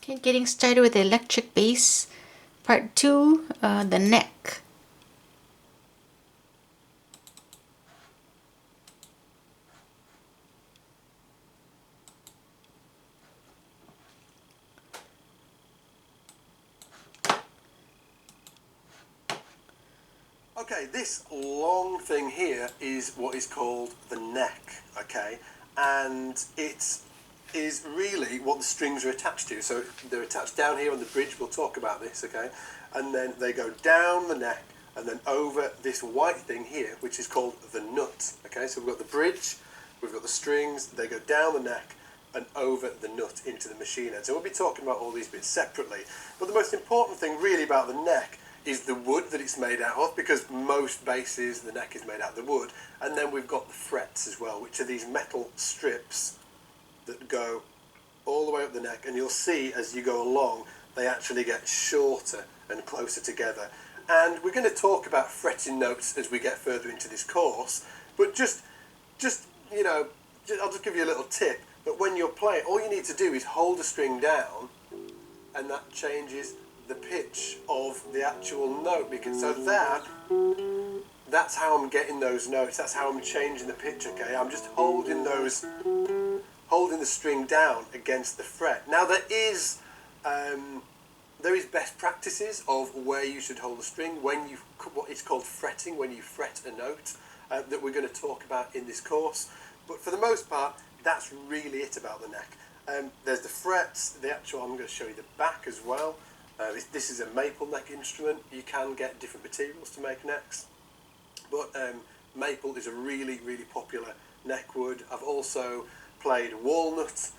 Okay, getting started with the electric bass, part 2, the neck. Okay, this long thing here is what is called the neck, okay, and it is really what the strings are attached to. So they're attached down here on the bridge, we'll talk about this, okay, and then they go down the neck and then over this white thing here, which is called the nut, okay. So we've got the bridge, we've got the strings, they go down the neck and over the nut into the machine head. So we'll be talking about all these bits separately, but the most important thing really about the neck is the wood that it's made out of, because most basses, the neck is made out of the wood. And then we've got the frets as well, which are these metal strips that go all the way up the neck, and you'll see as you go along they actually get shorter and closer together. And we're going to talk about fretting notes as we get further into this course, but just you know, I'll just give you a little tip that when you're playing, all you need to do is hold a string down and that changes the pitch of the actual note, because so that's how I'm getting those notes, that's how I'm changing the pitch, okay. I'm just holding the string down against the fret. Now there is best practices of where you should hold the string when you, what is called fretting, when you fret a note, that we're going to talk about in this course, but for the most part that's really it about the neck. There's the frets, the actual, I'm going to show you the back as well. This is a maple neck instrument. You can get different materials to make necks, but maple is a really, really popular neck wood. I've also played walnut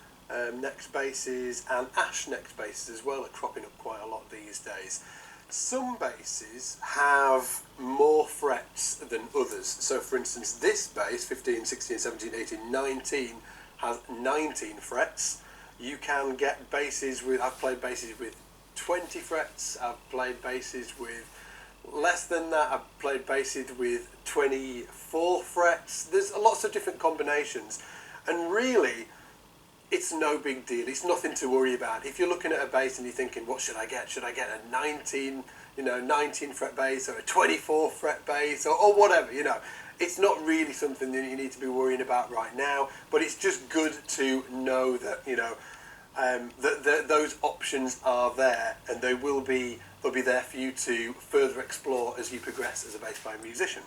neck basses, and ash neck basses as well are cropping up quite a lot these days. Some basses have more frets than others. So for instance, this bass, 15, 16, 17, 18, 19, has 19 frets. You can get basses with, I've played basses with 20 frets, I've played basses with less than that, I've played basses with 24 frets. There's lots of different combinations, and really it's no big deal, it's nothing to worry about. If you're looking at a bass and you're thinking, what should I get? Should I get a 19 fret bass, or a 24 fret bass, or whatever, you know. It's not really something that you need to be worrying about right now, but it's just good to know that, you know, those options are there, and they'll be there for you to further explore as you progress as a bass playing musician.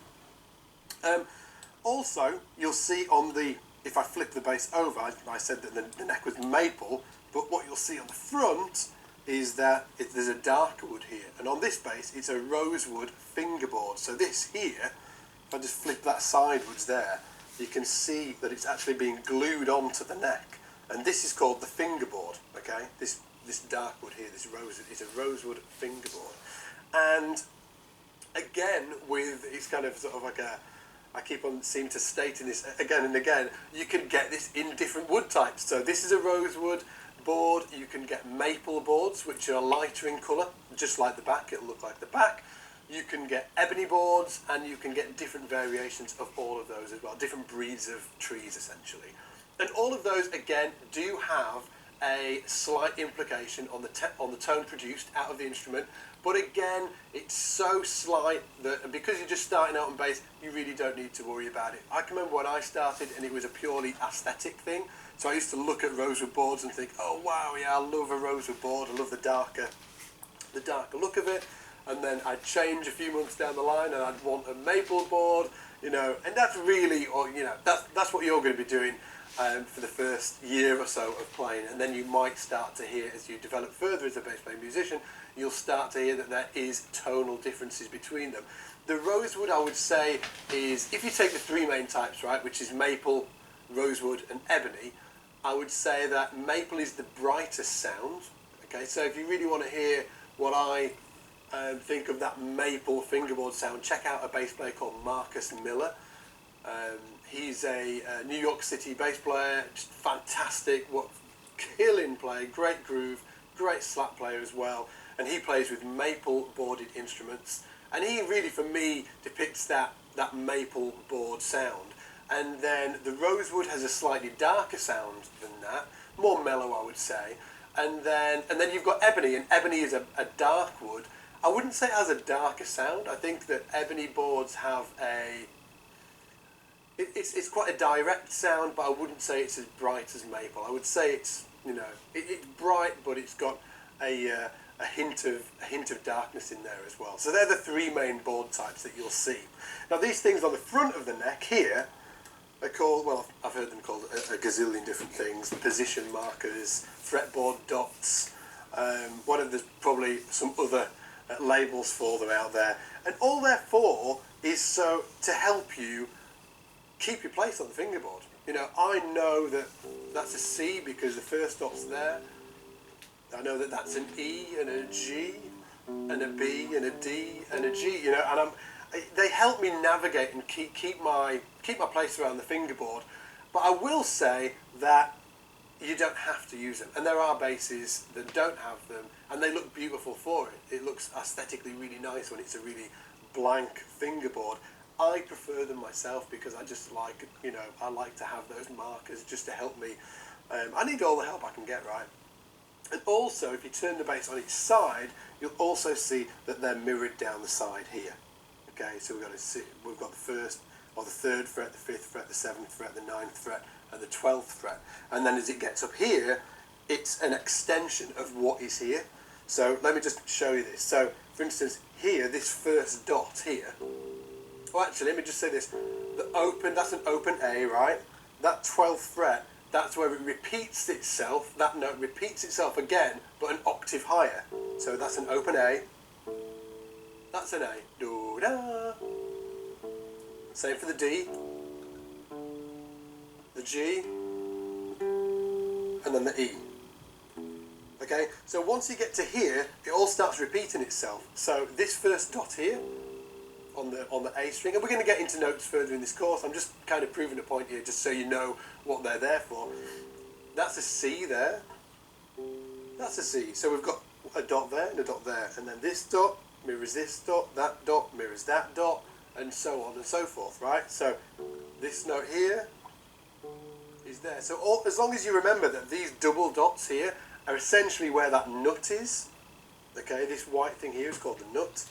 Also, you'll see on the, if I flip the bass over, I said that the neck was maple, but what you'll see on the front is that there's a darker wood here, and on this bass it's a rosewood fingerboard. So this here, if I just flip that sideways there, you can see that it's actually being glued onto the neck. And this is called the fingerboard, okay? This dark wood here, this rosewood, is a rosewood fingerboard. And again, it's kind of sort of like I keep on seem to stating this again and again, you can get this in different wood types. So this is a rosewood board. You can get maple boards, which are lighter in colour, just like the back, it'll look like the back. You can get ebony boards, and you can get different variations of all of those as well, different breeds of trees essentially. And all of those, again, do have a slight implication on the tone produced out of the instrument. But again, it's so slight that because you're just starting out on bass, you really don't need to worry about it. I can remember when I started, and it was a purely aesthetic thing. So I used to look at rosewood boards and think, oh wow, yeah, I love a rosewood board. I love the darker look of it. And then I'd change a few months down the line, and I'd want a maple board, you know. And that's really, or you know, that's what you're going to be doing for the first year or so of playing, and then you might start to hear, as you develop further as a bass playing musician, you'll start to hear that there is tonal differences between them. The rosewood, I would say, is, if you take the three main types, right, which is maple, rosewood and ebony, I would say that maple is the brightest sound, okay. So if you really want to hear what I think of that maple fingerboard sound, check out a bass player called Marcus Miller. He's a New York City bass player, just fantastic, killing player, great groove, great slap player as well, and he plays with maple boarded instruments, and he really, for me, depicts that maple board sound. And then the rosewood has a slightly darker sound than that, more mellow I would say, and then you've got ebony, and ebony is a dark wood. I wouldn't say it has a darker sound. I think that ebony boards have it's quite a direct sound, but I wouldn't say it's as bright as maple. I would say it's, you know, it's bright, but it's got a hint of darkness in there as well. So they're the three main board types that you'll see. Now these things on the front of the neck here are called, well, I've heard them called a gazillion different things: position markers, fretboard dots. There's probably some other labels for them out there, and all they're for is so to help you keep your place on the fingerboard. You know, I know that that's a C because the first dot's there. I know that that's an E and a G and a B and a D and a G. You know, and they help me navigate and keep my place around the fingerboard. But I will say that you don't have to use them, and there are basses that don't have them, and they look beautiful for it. It looks aesthetically really nice when it's a really blank fingerboard. I prefer them myself because I just like, you know, I like to have those markers just to help me. I need all the help I can get, right? And also, if you turn the bass on each side, you'll also see that they're mirrored down the side here. Okay, so we've got the first or the third fret, the fifth fret, the seventh fret, the ninth fret, and the 12th fret. And then as it gets up here, it's an extension of what is here. So let me just show you this. So, for instance, here, this first dot here. Well, actually, let me just say this. That's an open A, right? That 12th fret, that's where it repeats itself. That note repeats itself again, but an octave higher. So that's an open A. That's an A. Do da. Same for the D, the G, and then the E. Okay, so once you get to here, it all starts repeating itself. So this first dot here, on the A string, and we're going to get into notes further in this course. I'm just kind of proving a point here, just so you know what they're there for. That's a C there. That's a C. So we've got a dot there and a dot there, and then this dot mirrors this dot, that dot mirrors that dot, and so on and so forth, right? So this note here is there. So as long as you remember that these double dots here are essentially where that nut is. Okay, this white thing here is called the nut.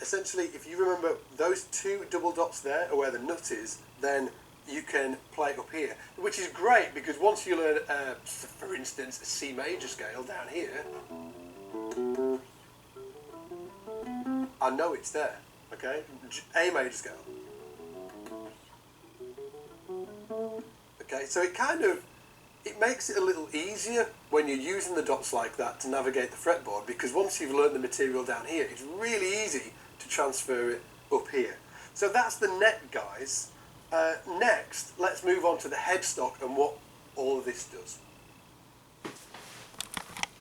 Essentially, if you remember those two double dots there are where the nut is, then you can play up here, which is great because once you learn, for instance, a C major scale down here, I know it's there. Okay, A major scale. Okay, so it makes it a little easier when you're using the dots like that to navigate the fretboard, because once you've learned the material down here, it's really easy to transfer it up here. So that's the neck, guys. Next, let's move on to the headstock and what all of this does.